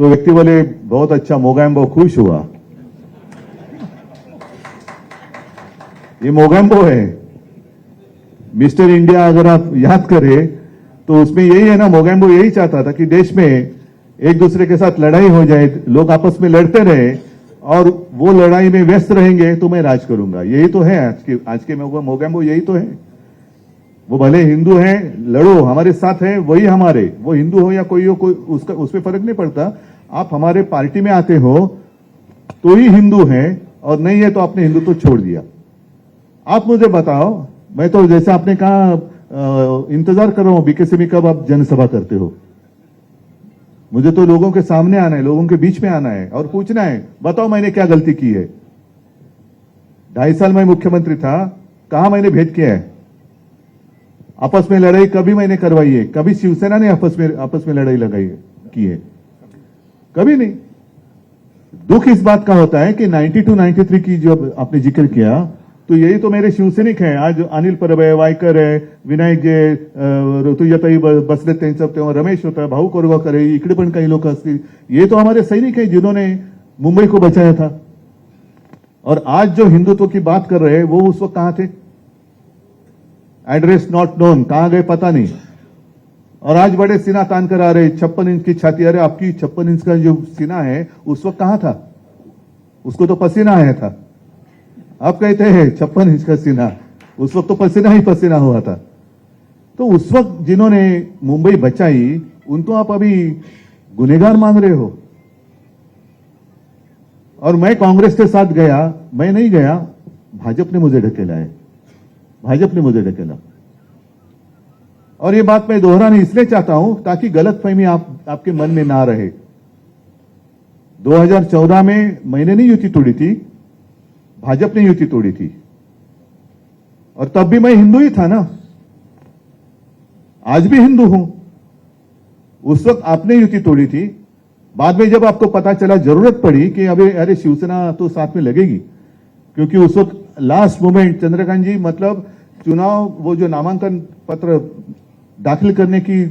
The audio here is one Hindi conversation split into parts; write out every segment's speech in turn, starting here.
तो व्यक्ति बोले बहुत अच्छा मोगैम्बो, खुश हुआ। ये मोगैम्बो है। मिस्टर इंडिया अगर आप याद करें तो उसमें यही है ना, मोगैम्बो यही चाहता था कि देश में एक दूसरे के साथ लड़ाई हो जाए, लोग आपस में लड़ते रहे और वो लड़ाई में व्यस्त रहेंगे तो मैं राज करूंगा। यही तो है आज के मोगैम्बो, यही तो है। वो भले हिंदू हैं, लड़ो, हमारे साथ है, वही हमारे, वो हिंदू हो या कोई हो, कोई उसका उसमें फर्क नहीं पड़ता। आप हमारे पार्टी में आते हो तो ही हिंदू हैं और नहीं है तो आपने हिंदुत्व छोड़ दिया। आप मुझे बताओ, मैं तो जैसे आपने कहा इंतजार कर रहा हूं बीकेसी में कब आप जनसभा करते हो। मुझे तो लोगों के सामने आना है, लोगों के बीच में आना है और पूछना है, बताओ मैंने क्या गलती की है। 2.5 साल मैं मुख्यमंत्री था, कहां मैंने भेद किया है? आपस में लड़ाई कभी मैंने करवाई है? कभी शिवसेना ने आपस में लड़ाई लगाई की है? कभी नहीं। दुख इस बात का होता है कि 92-93 की जो आपने जिक्र किया, तो यही तो मेरे शिवसैनिक हैं। आज अनिल परब है, वायकर है, विनायक जे, ऋतुजाताई बसले त्यांचं तेव्हा रमेश होता, भाऊ कोरगावकर है, इकडे पण काही लोक असतील। ये तो हमारे सैनिक हैं जिन्होंने मुंबई को बचाया था। और आज जो हिंदुत्व की बात कर रहे हैं वो उस वक्त कहां थे? एड्रेस नॉट नोन, कहां गए पता नहीं। और आज बड़े सीना तान कर आ रहे, 56 इंच की छाती। अरे आपकी 56 इंच का जो सीना है उस वक्त कहां था? उसको तो पसीना आया था। आप कहते हैं 56 इंच का सीना, उस वक्त तो पसीना ही पसीना हुआ था। तो उस वक्त जिन्होंने मुंबई बचाई उनको आप अभी गुनहगार मान रहे हो। और मैं कांग्रेस के साथ गया, मैं नहीं गया, भाजपा ने मुझे ढकेला है, भाजपा ने मुझे ढकेला। और ये बात मैं दोहराना इसलिए चाहता हूं ताकि गलतफहमी आपके मन में ना रहे। 2014 में मैंने नहीं युति तोड़ी थी, भाजपा ने युति तोड़ी थी। और तब भी मैं हिंदू ही था ना, आज भी हिंदू हूं। उस वक्त आपने युति तोड़ी थी। बाद में जब आपको पता चला, जरूरत पड़ी कि अरे शिवसेना तो साथ में लगेगी, क्योंकि उस वक्त लास्ट मोमेंट चंद्रकांत जी, मतलब चुनाव, वो जो नामांकन पत्र दाखिल करने की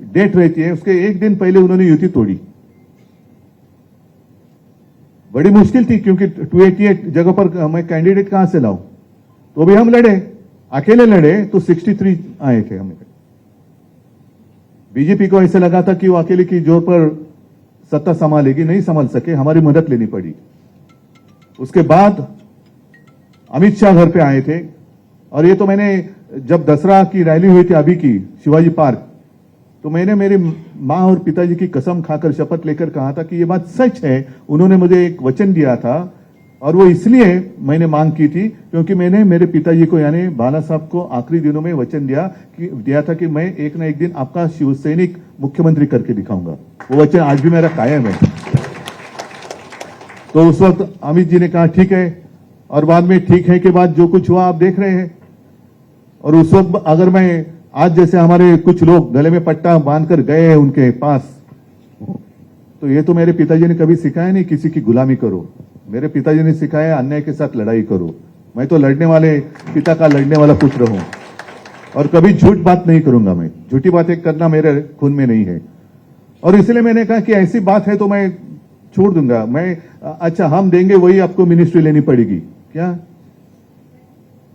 डेट रहती है उसके एक दिन पहले उन्होंने युति तोड़ी। बड़ी मुश्किल थी क्योंकि 288 जगह पर मैं कैंडिडेट कहां से लाऊं। तो भी हम लड़े, अकेले लड़े तो 63 आए थे हमें। बीजेपी को ऐसे लगा था कि वो अकेले की जोर पर सत्ता संभालेगी, नहीं संभाल सके, हमारी मदद लेनी पड़ी। उसके बाद अमित शाह घर पे आए थे। और ये तो मैंने जब दसरा की रैली हुई थी अभी की शिवाजी पार्क, तो मैंने मेरी मां और पिताजी की कसम खाकर शपथ लेकर कहा था कि ये बात सच है। उन्होंने मुझे एक वचन दिया था और वो इसलिए मैंने मांग की थी क्योंकि मैंने मेरे पिताजी को यानी बाला साहब को आखिरी दिनों में वचन दिया था कि मैं एक ना एक दिन आपका शिवसैनिक मुख्यमंत्री करके दिखाऊंगा। वो वचन आज भी मेरा कायम है। तो उस वक्त अमित जी ने कहा ठीक है, और बाद में ठीक है के बाद जो कुछ हुआ आप देख रहे हैं। और उस वक्त अगर मैं आज जैसे हमारे कुछ लोग गले में पट्टा बांधकर गए हैं उनके पास, तो ये तो मेरे पिताजी ने कभी सिखाया नहीं किसी की गुलामी करो। मेरे पिताजी ने सिखाया अन्याय के साथ लड़ाई करो। मैं तो लड़ने वाले पिता का लड़ने वाला पुत्र हूं और कभी झूठ बात नहीं करूंगा। मैं झूठी बातें करना मेरे खून में नहीं है। और इसलिए मैंने कहा कि ऐसी बात है तो मैं छोड़ दूंगा। मैं अच्छा हम देंगे, वही आपको मिनिस्ट्री लेनी पड़ेगी क्या?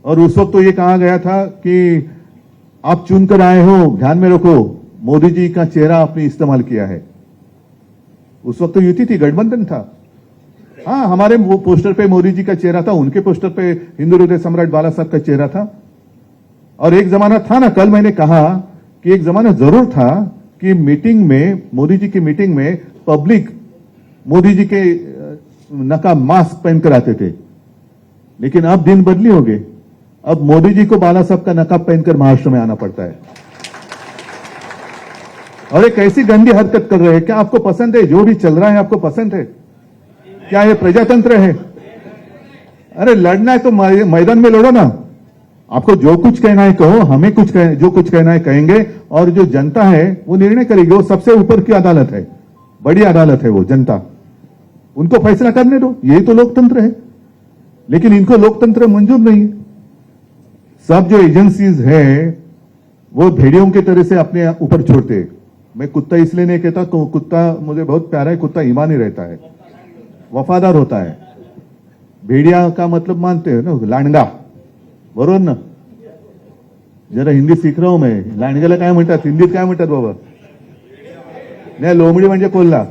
और उस वक्त तो ये कहा गया था कि आप चुनकर आए हो, ध्यान में रखो मोदी जी का चेहरा आपने इस्तेमाल किया है। उस वक्त तो युति थी, गठबंधन था। हाँ, हमारे पोस्टर पे मोदी जी का चेहरा था, उनके पोस्टर पे हिंदू हृदय सम्राट बाला साहब का चेहरा था। और एक जमाना था ना, कल मैंने कहा कि एक जमाना जरूर था कि मीटिंग में, मोदी जी की मीटिंग में पब्लिक मोदी जी के नकाब मास्क पहनकर आते थे। लेकिन अब दिन बदली हो गए। अब मोदी जी को बाला साहब का नकाब पहनकर महाराष्ट्र में आना पड़ता है। और एक ऐसी गंदी हरकत कर रहे हैं। क्या आपको पसंद है जो भी चल रहा है? आपको पसंद है क्या? ये प्रजातंत्र है? अरे लड़ना है तो मैदान में लड़ो ना। आपको जो कुछ कहना है कहो, हमें जो कुछ कहना है कहेंगे, और जो जनता है वो निर्णय करेगी। वो सबसे ऊपर की अदालत है, बड़ी अदालत है वो जनता। उनको फैसला करने दो, यही तो लोकतंत्र है। लेकिन इनको लोकतंत्र मंजूर नहीं है। सब जो एजेंसीज है वो भेड़ियों की तरह से अपने ऊपर छोड़ते। मैं कुत्ता इसलिए नहीं कहता, कुत्ता मुझे बहुत प्यारा है, कुत्ता ईमानी रहता है, वफादार होता है। भेड़िया का मतलब मानते हो ना, लांडगा, बरोबर ना? जरा हिंदी सीख रहा हूं मैं. लांडग्याला काय म्हणतात, हिंदीत काय म्हणतात बाबा? नाही, लोमडी म्हणजे कोल्हा,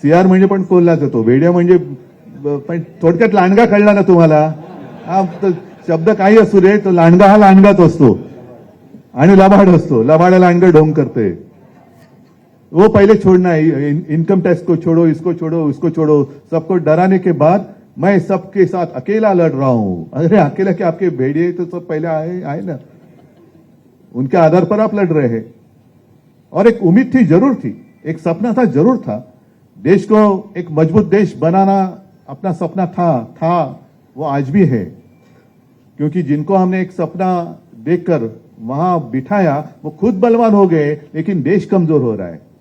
सियार म्हणजे पण कोल्हाच येतो, भेडिया म्हणजे पण थोडक्यात लांडगा कळला ना तुम्हाला? हा शब्द काही असू रे, तो लांडगा हा लांडगाच असतो आणि लबाड असतो, लबाडा लांडगा ढोंग करते. वो पहले छोड़ना है, इनकम टैक्स को छोड़ो, इसको छोड़ो, उसको छोड़ो, सबको डराने के बाद मैं सबके साथ अकेला लड़ रहा हूं. अरे अकेला क्या, आपके भेड़िए तो सब पहले आए ना, उनके आधार पर आप लड़ रहे हैं. और एक उम्मीद थी, जरूर थी, एक सपना था, जरूर था. देश को एक मजबूत देश बनाना अपना सपना था, वो आज भी है. क्योंकि जिनको हमने एक सपना देखकर वहां बिठाया, वो खुद बलवान हो गए, लेकिन देश कमजोर हो रहा है.